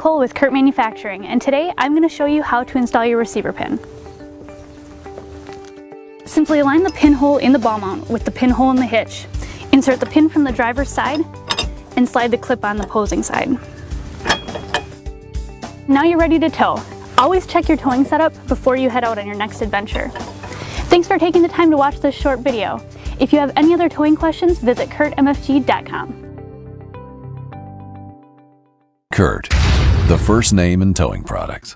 Nicole with Kurt Manufacturing, and today I'm going to show you how to install your receiver pin. Simply align the pinhole in the ball mount with the pinhole in the hitch. Insert the pin from the driver's side and slide the clip on the opposing side. Now you're ready to tow. Always check your towing setup before you head out on your next adventure. Thanks for taking the time to watch this short video. If you have any other towing questions, visit kurtmfg.com. Kurt, the first name in towing products.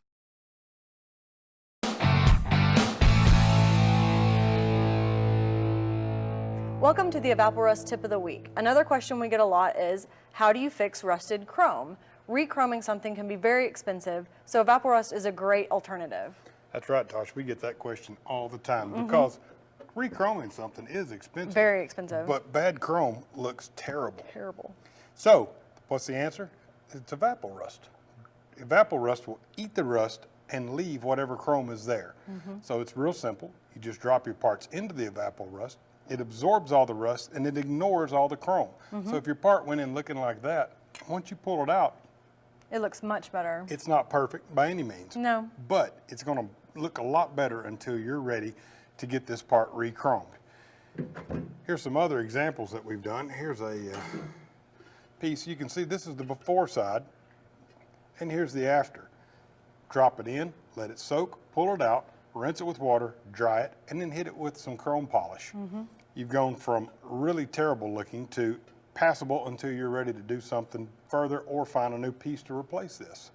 Welcome to the Evaporust Tip of the Week. Another question we get a lot is, how do you fix rusted chrome? Rechroming something can be very expensive, so Evaporust is a great alternative. That's right, Tosh. We get that question all the time because rechroming something is expensive. Very expensive. But bad chrome looks terrible. Terrible. So, what's the answer? It's Evaporust. Evaporust will eat the rust and leave whatever chrome is there. So it's real simple. You just drop your parts into the Evaporust. It absorbs all the rust and it ignores all the chrome. So if your part went in looking like that, once you pull it out, It looks much better. it's not perfect by any means. No. But it's going to look a lot better until you're ready to get this part re-chromed. Here's some other examples that we've done. Here's a piece. You can see this is the before side, and here's the after. Drop it in, let it soak, pull it out, rinse it with water, dry it, and then hit it with some chrome polish. You've gone from really terrible looking to passable until you're ready to do something further or find a new piece to replace this.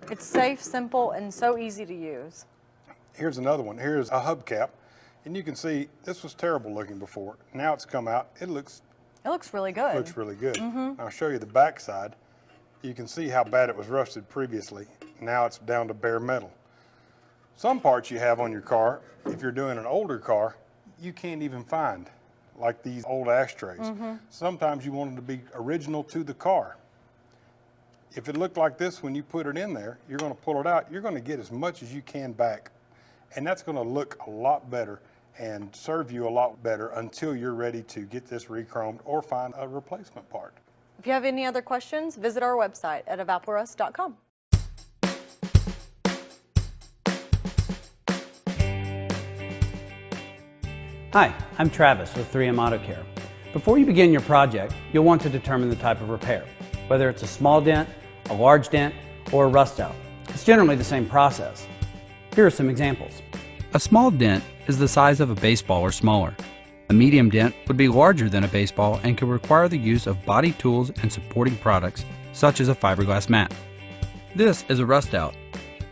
It's safe, simple, and so easy to use. Here's another one. Here's a hubcap, and you can see this was terrible looking before. Now it's come out. It looks really good. really good. I'll show you the back side. You can see how bad it was rusted previously. Now it's down to bare metal. Some parts you have on your car, if you're doing an older car, you can't even find, like these old ashtrays. Sometimes you want them to be original to the car. If it looked like this when you put it in there, you're going to pull it out, you're going to get as much as you can back. And that's going to look a lot better and serve you a lot better until you're ready to get this re-chromed or find a replacement part. If you have any other questions, visit our website at evaporust.com. Hi, I'm Travis with 3M Auto Care. Before you begin your project, you'll want to determine the type of repair, whether it's a small dent, a large dent, or a rust out. It's generally the same process. Here are some examples. A small dent is the size of a baseball or smaller. A medium dent would be larger than a baseball and could require the use of body tools and supporting products such as a fiberglass mat. This is a rust out,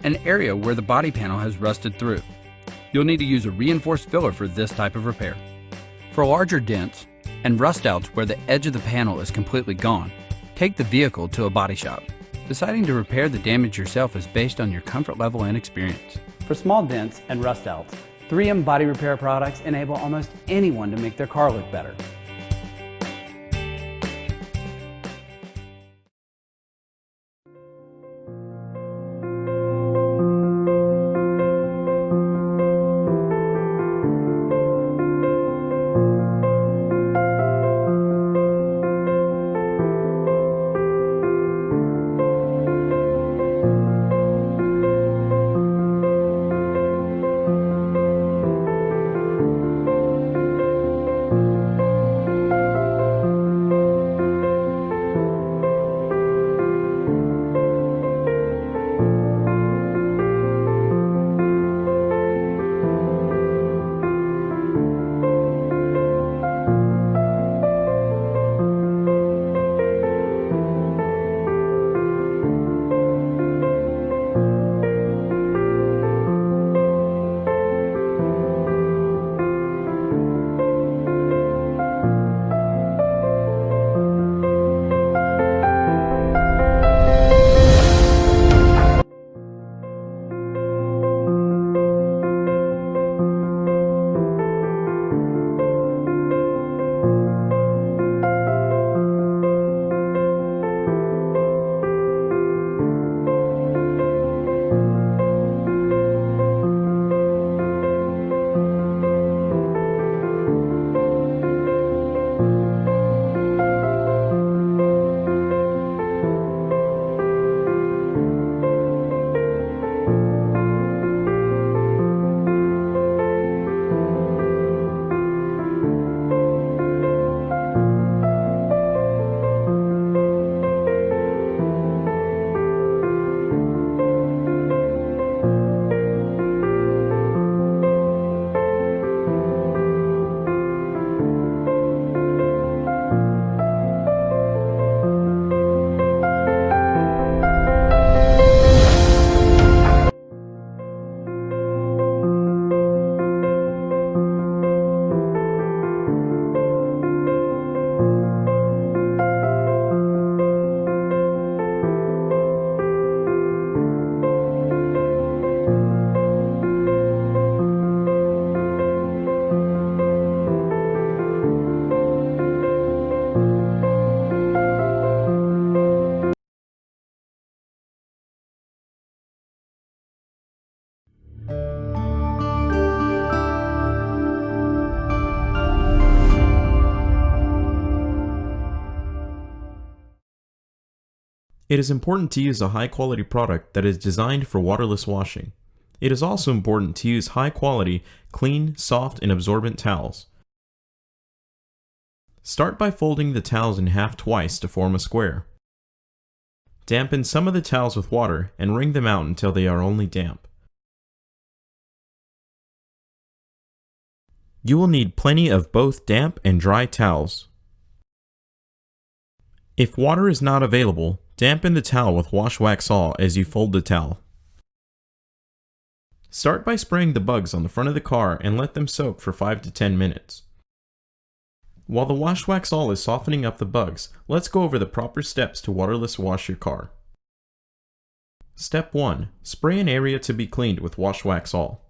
an area where the body panel has rusted through. You'll need to use a reinforced filler for this type of repair. For larger dents and rust outs where the edge of the panel is completely gone, take the vehicle to a body shop. Deciding to repair the damage yourself is based on your comfort level and experience. For small dents and rust outs, 3M body repair products enable almost anyone to make their car look better. It is important to use a high-quality product that is designed for waterless washing. It is also important to use high-quality, clean, soft, and absorbent towels. Start by folding the towels in half twice to form a square. Dampen some of the towels with water and wring them out until they are only damp. You will need plenty of both damp and dry towels. If water is not available, dampen the towel with Wash Wax All as you fold the towel. Start by spraying the bugs on the front of the car and let them soak for 5 to 10 minutes. While the Wash Wax All is softening up the bugs, let's go over the proper steps to waterless wash your car. Step 1. Spray an area to be cleaned with Wash Wax All.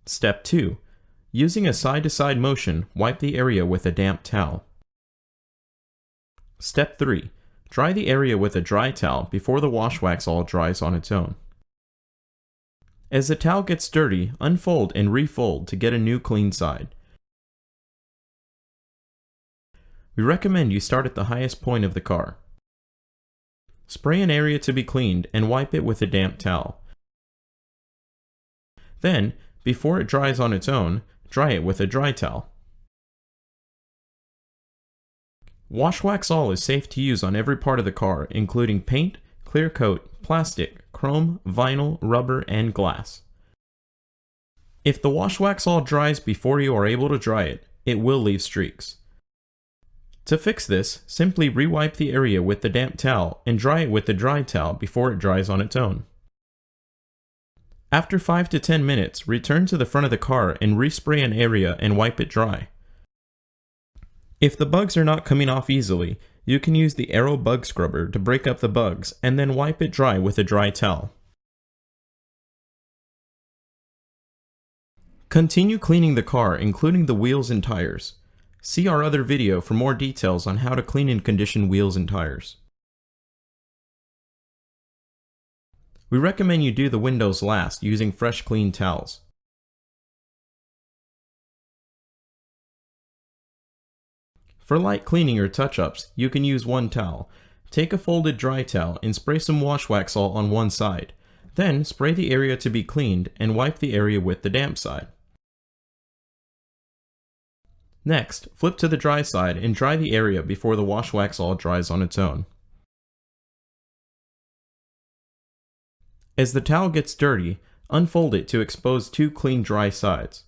Step 2. Using a side-to-side motion, wipe the area with a damp towel. Step 3. Dry the area with a dry towel before the Wash Wax All dries on its own. As the towel gets dirty, unfold and refold to get a new clean side. We recommend you start at the highest point of the car. Spray an area to be cleaned and wipe it with a damp towel. Then, before it dries on its own, dry it with a dry towel. Wash Wax All is safe to use on every part of the car, including paint, clear coat, plastic, chrome, vinyl, rubber, and glass. If the Wash Wax All dries before you are able to dry it, it will leave streaks. To fix this, simply re-wipe the area with the damp towel and dry it with the dry towel before it dries on its own. After 5 to 10 minutes, return to the front of the car and respray an area and wipe it dry. If the bugs are not coming off easily, you can use the Aero Bug Scrubber to break up the bugs and then wipe it dry with a dry towel. Continue cleaning the car, including the wheels and tires. See our other video for more details on how to clean and condition wheels and tires. We recommend you do the windows last using fresh clean towels. For light cleaning or touch-ups, you can use one towel. Take a folded dry towel and spray some Wash Wax All on one side. Then spray the area to be cleaned and wipe the area with the damp side. Next, flip to the dry side and dry the area before the Wash Wax All dries on its own. As the towel gets dirty, unfold it to expose 2 clean dry sides.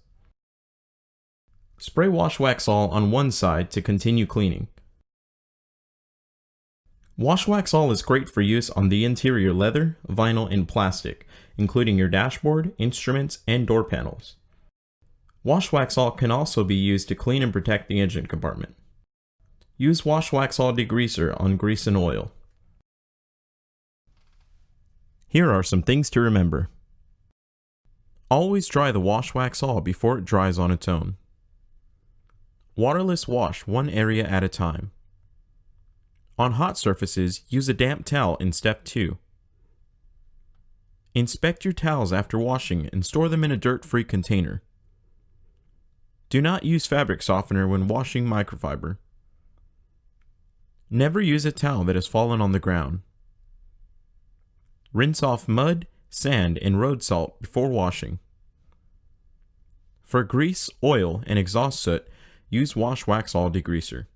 Spray Wash Wax All on one side to continue cleaning. Wash Wax All is great for use on the interior leather, vinyl, and plastic, including your dashboard, instruments, and door panels. Wash Wax All can also be used to clean and protect the engine compartment. Use Wash Wax All degreaser on grease and oil. Here are some things to remember. Always dry the Wash Wax All before it dries on its own. Waterless wash one area at a time. On hot surfaces, use a damp towel in step 2. Inspect your towels after washing and store them in a dirt-free container. Do not use fabric softener when washing microfiber. Never use a towel that has fallen on the ground. Rinse off mud, sand, and road salt before washing. For grease, oil, and exhaust soot, use Wash Wax All degreaser.